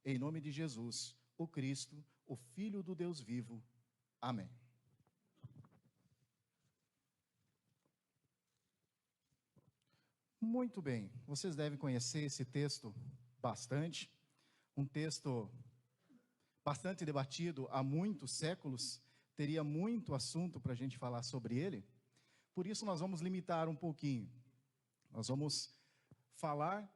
em nome de Jesus, o Cristo, o Filho do Deus vivo. Amém. Muito bem, vocês devem conhecer esse texto bastante, um texto bastante debatido há muitos séculos, teria muito assunto para a gente falar sobre ele, por isso nós vamos limitar um pouquinho, nós vamos falar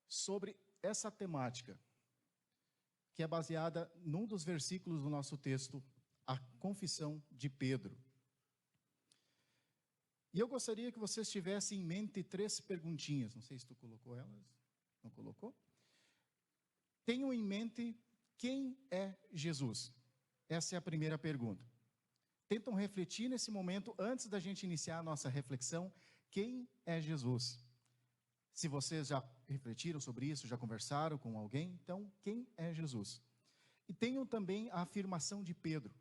sobre essa temática, que é baseada num dos versículos do nosso texto, a confissão de Pedro. E eu gostaria que vocês tivessem em mente 3 perguntinhas. Não sei se tu colocou elas. Não colocou? Tenham em mente quem é Jesus. Essa é a primeira pergunta. Tentam refletir nesse momento, antes da gente iniciar a nossa reflexão, quem é Jesus? Se vocês já refletiram sobre isso, já conversaram com alguém, então, quem é Jesus? E tenham também a afirmação de Pedro: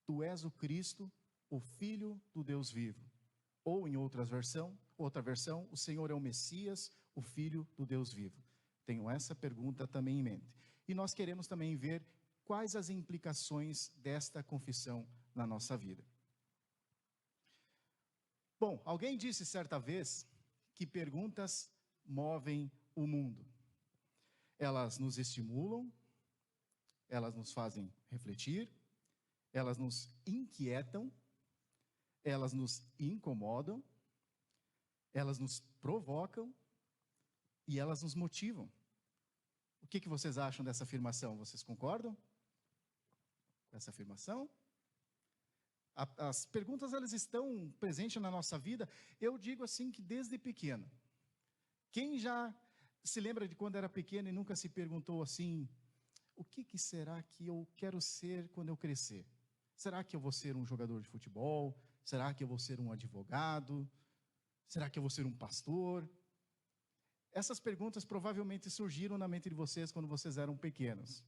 tu és o Cristo, o Filho do Deus vivo. Ou em outra versão, o Senhor é o Messias, o Filho do Deus vivo. Tenho essa pergunta também em mente. E nós queremos também ver quais as implicações desta confissão na nossa vida. Bom, alguém disse certa vez que perguntas movem o mundo. Elas nos estimulam, elas nos fazem refletir, elas nos inquietam, elas nos incomodam, elas nos provocam e elas nos motivam. O que vocês acham dessa afirmação? Vocês concordam com essa afirmação? As perguntas, elas estão presentes na nossa vida, eu digo assim que desde pequeno. Quem já se lembra de quando era pequeno e nunca se perguntou assim, o que será que eu quero ser quando eu crescer? Será que eu vou ser um jogador de futebol? Será que eu vou ser um advogado? Será que eu vou ser um pastor? Essas perguntas provavelmente surgiram na mente de vocês quando vocês eram pequenos.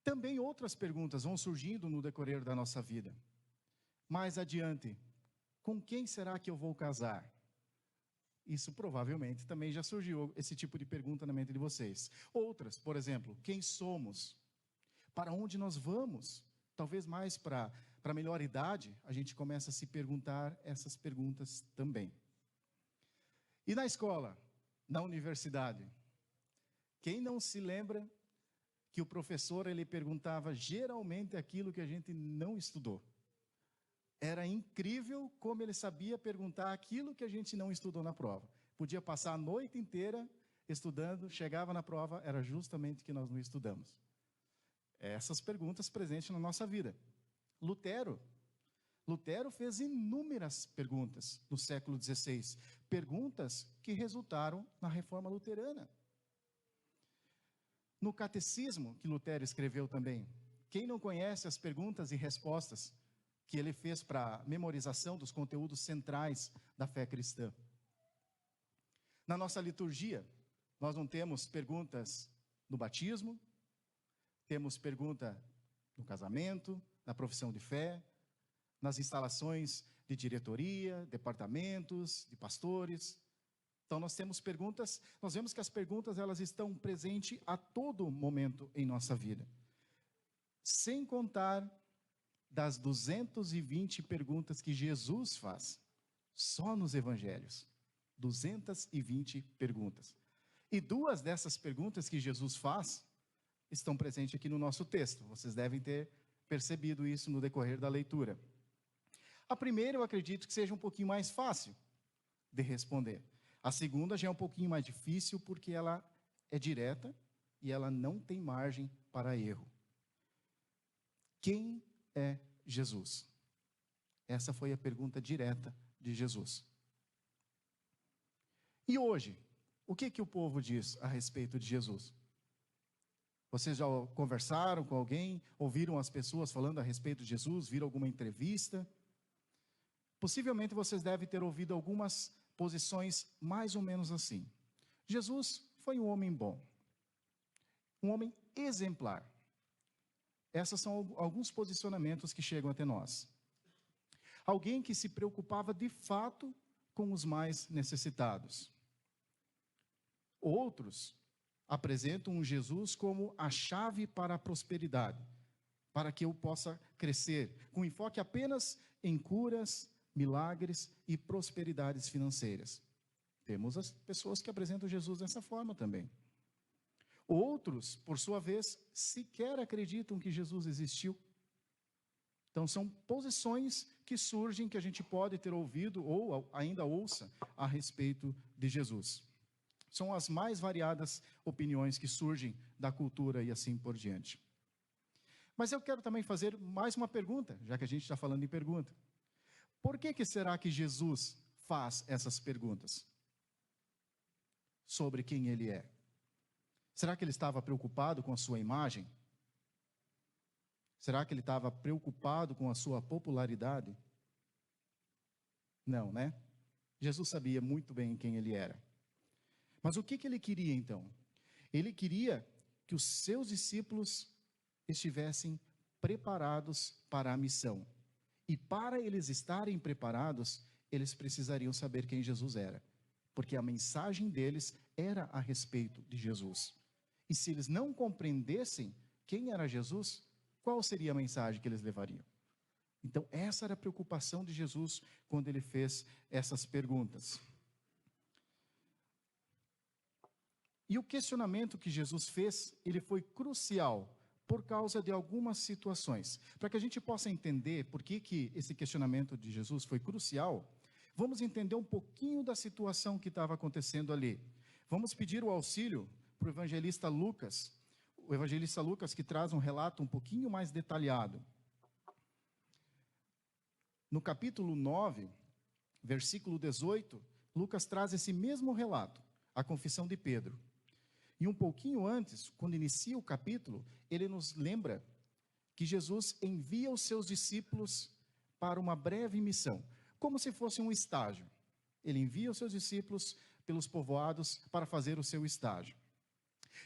Também outras perguntas vão surgindo no decorrer da nossa vida. Mais adiante, com quem será que eu vou casar? Isso provavelmente também já surgiu, esse tipo de pergunta na mente de vocês. Outras, por exemplo, quem somos? Para onde nós vamos? Talvez mais para a melhor idade, a gente começa a se perguntar essas perguntas também. E na escola, na universidade, quem não se lembra que o professor ele perguntava geralmente aquilo que a gente não estudou? Era incrível como ele sabia perguntar aquilo que a gente não estudou na prova. Podia passar a noite inteira estudando, chegava na prova, era justamente o que nós não estudamos. Essas perguntas presentes na nossa vida. Lutero fez inúmeras perguntas no século XVI, perguntas que resultaram na reforma luterana. No catecismo que Lutero escreveu também, quem não conhece as perguntas e respostas que ele fez para a memorização dos conteúdos centrais da fé cristã? Na nossa liturgia, nós não temos perguntas no batismo, temos pergunta no casamento, na profissão de fé, nas instalações de diretoria, departamentos, de pastores. Então nós temos perguntas, nós vemos que as perguntas elas estão presentes a todo momento em nossa vida. Sem contar das 220 perguntas que Jesus faz, só nos evangelhos. 220 perguntas. E 2 dessas perguntas que Jesus faz estão presentes aqui no nosso texto. Vocês devem ter percebido isso no decorrer da leitura. A primeira eu acredito que seja um pouquinho mais fácil de responder. A segunda já é um pouquinho mais difícil porque ela é direta e ela não tem margem para erro. Quem é Jesus? Essa foi a pergunta direta de Jesus. E hoje, o que o povo diz a respeito de Jesus? Vocês já conversaram com alguém? Ouviram as pessoas falando a respeito de Jesus? Viram alguma entrevista? Possivelmente vocês devem ter ouvido algumas posições mais ou menos assim. Jesus foi um homem bom. Um homem exemplar. Esses são alguns posicionamentos que chegam até nós. Alguém que se preocupava de fato com os mais necessitados. Outros apresentam um Jesus como a chave para a prosperidade, para que eu possa crescer, com enfoque apenas em curas, milagres e prosperidades financeiras. Temos as pessoas que apresentam Jesus dessa forma também. Outros, por sua vez, sequer acreditam que Jesus existiu. Então, são posições que surgem, que a gente pode ter ouvido ou ainda ouça a respeito de Jesus. São as mais variadas opiniões que surgem da cultura e assim por diante. Mas eu quero também fazer mais uma pergunta, já que a gente está falando em pergunta. Por que será que Jesus faz essas perguntas sobre quem ele é? Será que ele estava preocupado com a sua imagem? Será que ele estava preocupado com a sua popularidade? Não, né? Jesus sabia muito bem quem ele era. Mas o que ele queria então? Ele queria que os seus discípulos estivessem preparados para a missão. E para eles estarem preparados, eles precisariam saber quem Jesus era. Porque a mensagem deles era a respeito de Jesus. E se eles não compreendessem quem era Jesus, qual seria a mensagem que eles levariam? Então, essa era a preocupação de Jesus quando ele fez essas perguntas. E o questionamento que Jesus fez, ele foi crucial por causa de algumas situações. Para que a gente possa entender por que esse questionamento de Jesus foi crucial, vamos entender um pouquinho da situação que estava acontecendo ali. Vamos pedir o auxílio para o evangelista Lucas que traz um relato um pouquinho mais detalhado. No capítulo 9, versículo 18, Lucas traz esse mesmo relato, a confissão de Pedro. E um pouquinho antes, quando inicia o capítulo, ele nos lembra que Jesus envia os seus discípulos para uma breve missão, como se fosse um estágio. Ele envia os seus discípulos pelos povoados para fazer o seu estágio.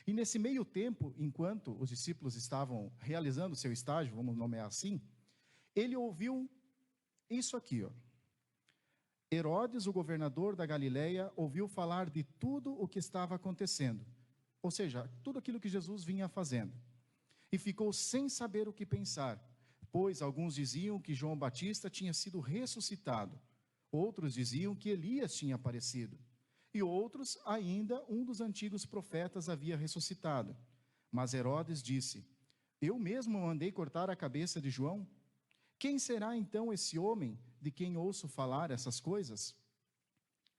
E nesse meio tempo, enquanto os discípulos estavam realizando o seu estágio, vamos nomear assim, ele ouviu isso aqui, ó. Herodes, o governador da Galileia, ouviu falar de tudo o que estava acontecendo. Ou seja, tudo aquilo que Jesus vinha fazendo. E ficou sem saber o que pensar, pois alguns diziam que João Batista tinha sido ressuscitado, outros diziam que Elias tinha aparecido, e outros ainda um dos antigos profetas havia ressuscitado. Mas Herodes disse: eu mesmo mandei cortar a cabeça de João. Quem será então esse homem de quem ouço falar essas coisas?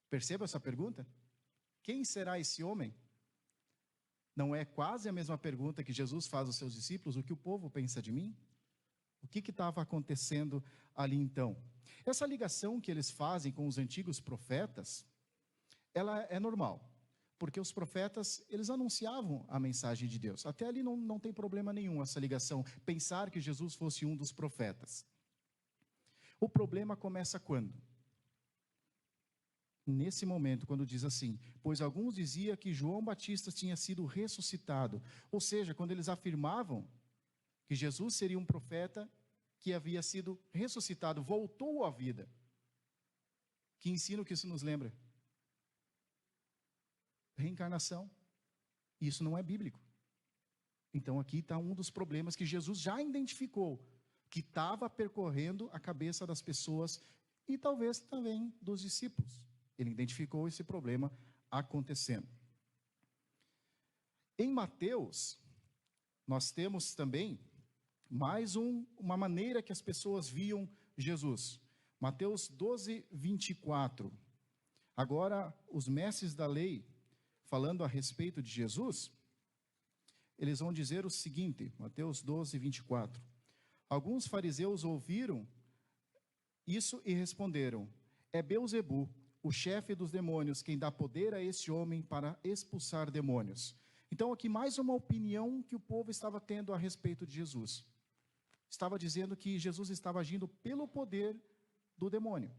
Perceba essa pergunta? Quem será esse homem? Não é quase a mesma pergunta que Jesus faz aos seus discípulos: o que o povo pensa de mim? O que estava acontecendo ali então? Essa ligação que eles fazem com os antigos profetas, ela é normal, porque os profetas, eles anunciavam a mensagem de Deus. Até ali não tem problema nenhum essa ligação, pensar que Jesus fosse um dos profetas. O problema começa quando? Nesse momento, quando diz assim: pois alguns diziam que João Batista tinha sido ressuscitado. Ou seja, quando eles afirmavam que Jesus seria um profeta que havia sido ressuscitado, voltou à vida. Que ensino que isso nos lembra? Reencarnação. Isso não é bíblico. Então aqui está um dos problemas que Jesus já identificou, que estava percorrendo a cabeça das pessoas e talvez também dos discípulos. Ele identificou esse problema acontecendo. Em Mateus, nós temos também mais uma maneira que as pessoas viam Jesus. Mateus 12, 24. Agora, os mestres da lei, falando a respeito de Jesus, eles vão dizer o seguinte, Mateus 12, 24. Alguns fariseus ouviram isso e responderam: é Beelzebu, o chefe dos demônios, quem dá poder a esse homem para expulsar demônios. Então, aqui mais uma opinião que o povo estava tendo a respeito de Jesus. Estava dizendo que Jesus estava agindo pelo poder do demônio.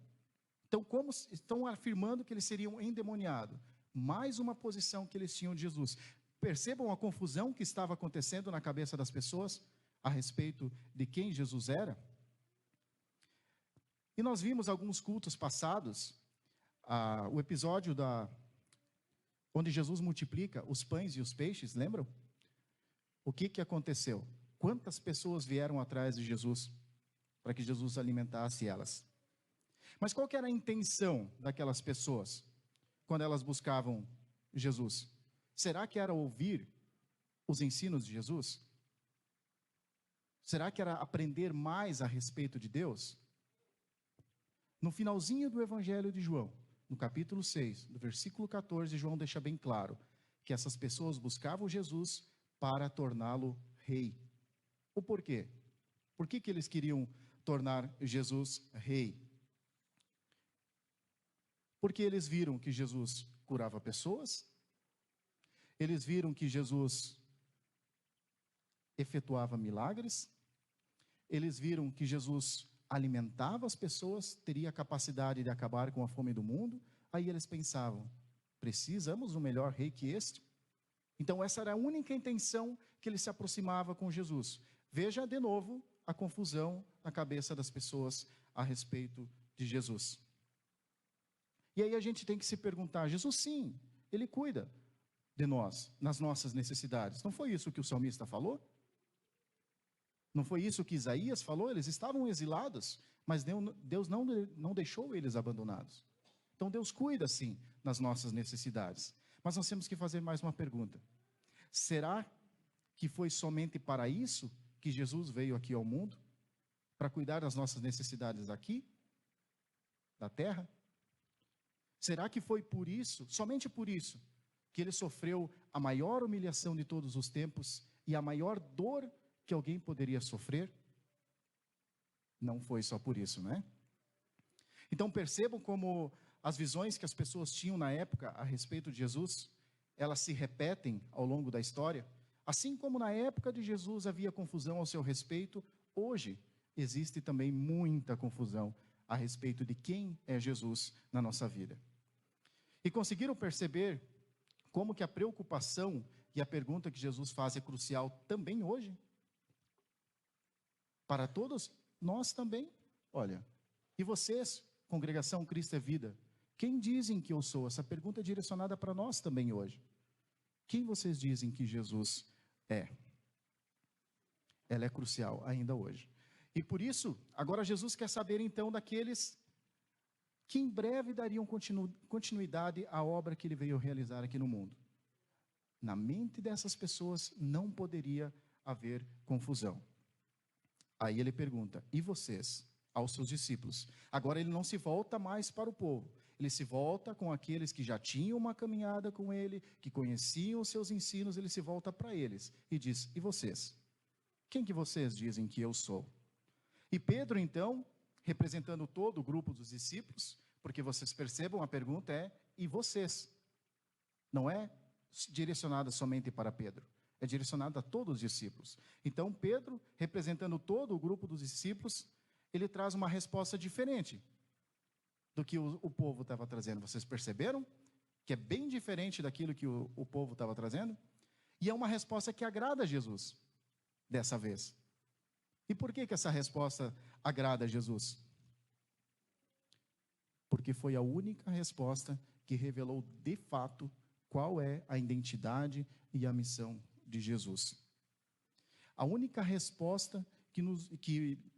Então, como estão afirmando que eles seriam endemoniados? Mais uma posição que eles tinham de Jesus. Percebam a confusão que estava acontecendo na cabeça das pessoas a respeito de quem Jesus era? E nós vimos alguns cultos passados, o episódio onde Jesus multiplica os pães e os peixes, lembram? O que aconteceu? Quantas pessoas vieram atrás de Jesus para que Jesus alimentasse elas? Mas qual que era a intenção daquelas pessoas quando elas buscavam Jesus? Será que era ouvir os ensinos de Jesus? Será que era aprender mais a respeito de Deus? No finalzinho do Evangelho de João, no capítulo 6, do versículo 14, João deixa bem claro que essas pessoas buscavam Jesus para torná-lo rei. O porquê? Por que eles queriam tornar Jesus rei? Porque eles viram que Jesus curava pessoas, eles viram que Jesus efetuava milagres, eles viram que Jesus alimentava as pessoas, teria a capacidade de acabar com a fome do mundo. Aí eles pensavam: precisamos de um melhor rei que este? Então essa era a única intenção que ele se aproximava com Jesus. Veja de novo a confusão na cabeça das pessoas a respeito de Jesus. E aí a gente tem que se perguntar: Jesus sim, ele cuida de nós, nas nossas necessidades. Não foi isso que o salmista falou? Não foi isso que Isaías falou? Eles estavam exilados, mas Deus não deixou eles abandonados. Então Deus cuida sim nas nossas necessidades. Mas nós temos que fazer mais uma pergunta: será que foi somente para isso que Jesus veio aqui ao mundo? Para cuidar das nossas necessidades aqui, da terra? Será que foi por isso, somente por isso, que ele sofreu a maior humilhação de todos os tempos e a maior dor que alguém poderia sofrer? Não foi só por isso, né? Então percebam como as visões que as pessoas tinham na época a respeito de Jesus, elas se repetem ao longo da história. Assim como na época de Jesus havia confusão ao seu respeito, hoje existe também muita confusão a respeito de quem é Jesus na nossa vida. E conseguiram perceber como que a preocupação e a pergunta que Jesus faz é crucial também hoje? Para todos nós também. Olha, e vocês, congregação Cristo é Vida, quem dizem que eu sou? Essa pergunta é direcionada para nós também hoje. Quem vocês dizem que Jesus é? Ela é crucial ainda hoje. E por isso, agora Jesus quer saber então daqueles que em breve dariam continuidade à obra que ele veio realizar aqui no mundo. Na mente dessas pessoas não poderia haver confusão. Aí ele pergunta: e vocês? Aos seus discípulos. Agora ele não se volta mais para o povo. Ele se volta com aqueles que já tinham uma caminhada com ele, que conheciam os seus ensinos. Ele se volta para eles e diz: e vocês? Quem que vocês dizem que eu sou? E Pedro então, representando todo o grupo dos discípulos, porque vocês percebam, a pergunta é: e vocês? Não é direcionada somente para Pedro, é direcionada a todos os discípulos. Então Pedro, representando todo o grupo dos discípulos, ele traz uma resposta diferente do que o povo estava trazendo. Vocês perceberam? Que é bem diferente daquilo que o povo estava trazendo? E é uma resposta que agrada a Jesus, dessa vez. E por que essa resposta agrada a Jesus? Porque foi a única resposta que revelou de fato qual é a identidade e a missão de Jesus. A única resposta que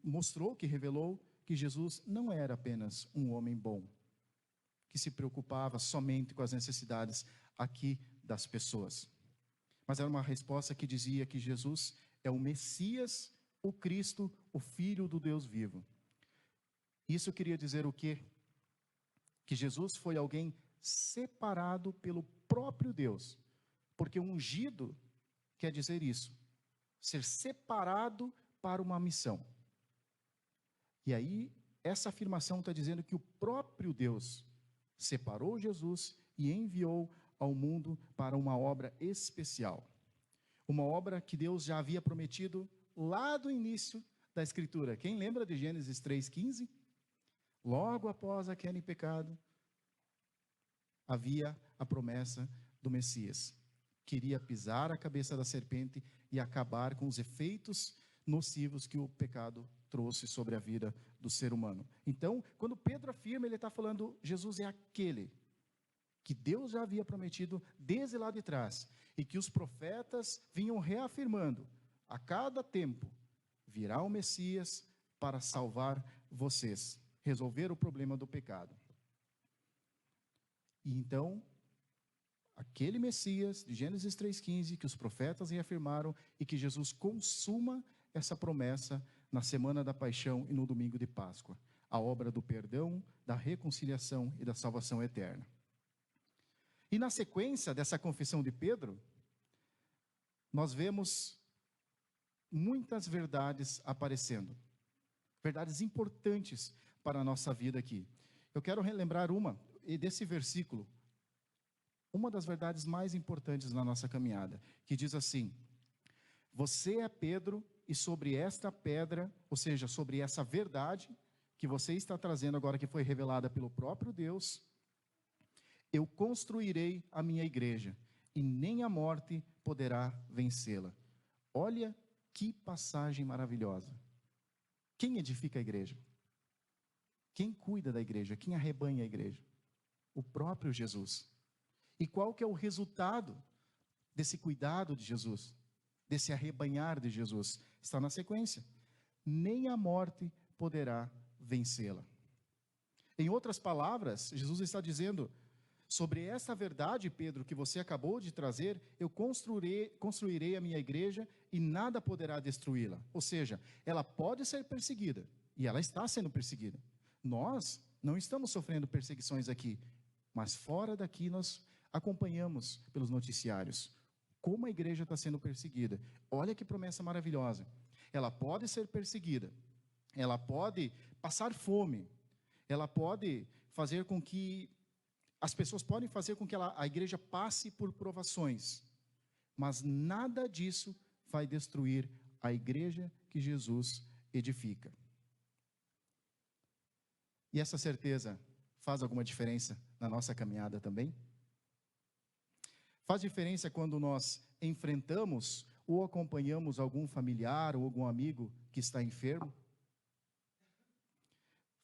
mostrou, que revelou que Jesus não era apenas um homem bom, que se preocupava somente com as necessidades aqui das pessoas, mas era uma resposta que dizia que Jesus é o Messias, o Cristo, o Filho do Deus vivo. Isso queria dizer o quê? Que Jesus foi alguém separado pelo próprio Deus, porque ungido quer dizer isso, ser separado para uma missão. E aí, essa afirmação está dizendo que o próprio Deus separou Jesus e enviou ao mundo para uma obra especial. Uma obra que Deus já havia prometido lá do início da Escritura. Quem lembra de Gênesis 3,15? Logo após a queda em pecado, havia a promessa do Messias. Queria pisar a cabeça da serpente e acabar com os efeitos nocivos que o pecado trouxe sobre a vida do ser humano. Então, quando Pedro afirma, ele está falando: Jesus é aquele que Deus já havia prometido desde lá de trás, e que os profetas vinham reafirmando a cada tempo: virá o Messias para salvar vocês, resolver o problema do pecado. E então, aquele Messias de Gênesis 3,15, que os profetas reafirmaram, e que Jesus consuma essa promessa na semana da paixão e no domingo de Páscoa, a obra do perdão, da reconciliação e da salvação eterna. E na sequência dessa confissão de Pedro, nós vemos muitas verdades aparecendo, verdades importantes para a nossa vida aqui. Eu quero relembrar desse versículo, uma das verdades mais importantes na nossa caminhada, que diz assim: você é Pedro, e sobre esta pedra, ou seja, sobre essa verdade que você está trazendo agora, que foi revelada pelo próprio Deus, eu construirei a minha igreja, e nem a morte poderá vencê-la. Olha que passagem maravilhosa. Quem edifica a igreja? Quem cuida da igreja? Quem arrebanha a igreja? O próprio Jesus. E qual que é o resultado desse cuidado de Jesus, desse arrebanhar de Jesus? Está na sequência: nem a morte poderá vencê-la. Em outras palavras, Jesus está dizendo: sobre essa verdade, Pedro, que você acabou de trazer, eu construirei a minha igreja e nada poderá destruí-la. Ou seja, ela pode ser perseguida, e ela está sendo perseguida. Nós não estamos sofrendo perseguições aqui, mas fora daqui nós acompanhamos pelos noticiários como a igreja está sendo perseguida. Olha que promessa maravilhosa. Ela pode ser perseguida, ela pode passar fome, ela pode fazer com que as pessoas podem fazer com que a igreja passe por provações, mas nada disso vai destruir a igreja que Jesus edifica. E essa certeza faz alguma diferença na nossa caminhada também? Faz diferença quando nós enfrentamos ou acompanhamos algum familiar ou algum amigo que está enfermo?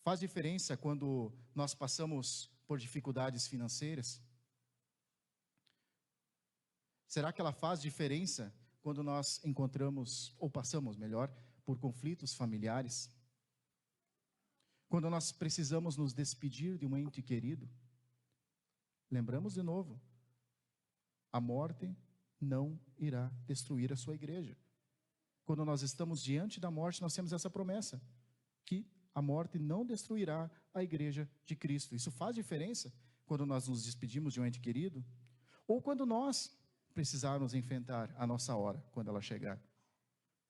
Faz diferença quando nós passamos por dificuldades financeiras? Será que ela faz diferença quando nós encontramos, ou passamos, melhor, por conflitos familiares? Quando nós precisamos nos despedir de um ente querido? Lembramos de novo: a morte não irá destruir a sua igreja. Quando nós estamos diante da morte, nós temos essa promessa, que a morte não destruirá a igreja de Cristo. Isso faz diferença quando nós nos despedimos de um ente querido, ou quando nós precisarmos enfrentar a nossa hora, quando ela chegar.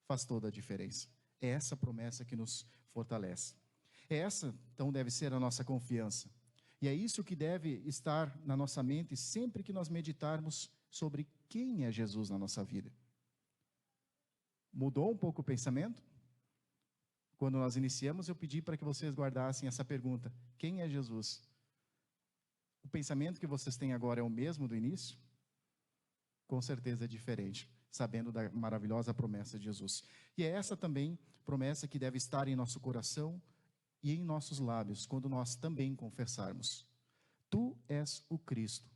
Faz toda a diferença. É essa promessa que nos fortalece. Essa, então, deve ser a nossa confiança. E é isso que deve estar na nossa mente sempre que nós meditarmos sobre quem é Jesus na nossa vida. Mudou um pouco o pensamento? Quando nós iniciamos, eu pedi para que vocês guardassem essa pergunta: quem é Jesus? O pensamento que vocês têm agora é o mesmo do início? Com certeza é diferente, sabendo da maravilhosa promessa de Jesus. E é essa também promessa que deve estar em nosso coração e em nossos lábios, quando nós também confessarmos: tu és o Cristo,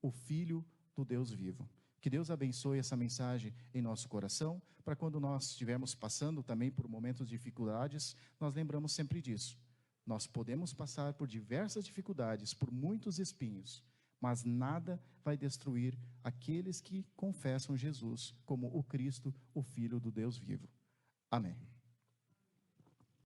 o Filho do Deus vivo. Que Deus abençoe essa mensagem em nosso coração, para quando nós estivermos passando também por momentos de dificuldades, nós lembramos sempre disso. Nós podemos passar por diversas dificuldades, por muitos espinhos, mas nada vai destruir aqueles que confessam Jesus como o Cristo, o Filho do Deus vivo. Amém.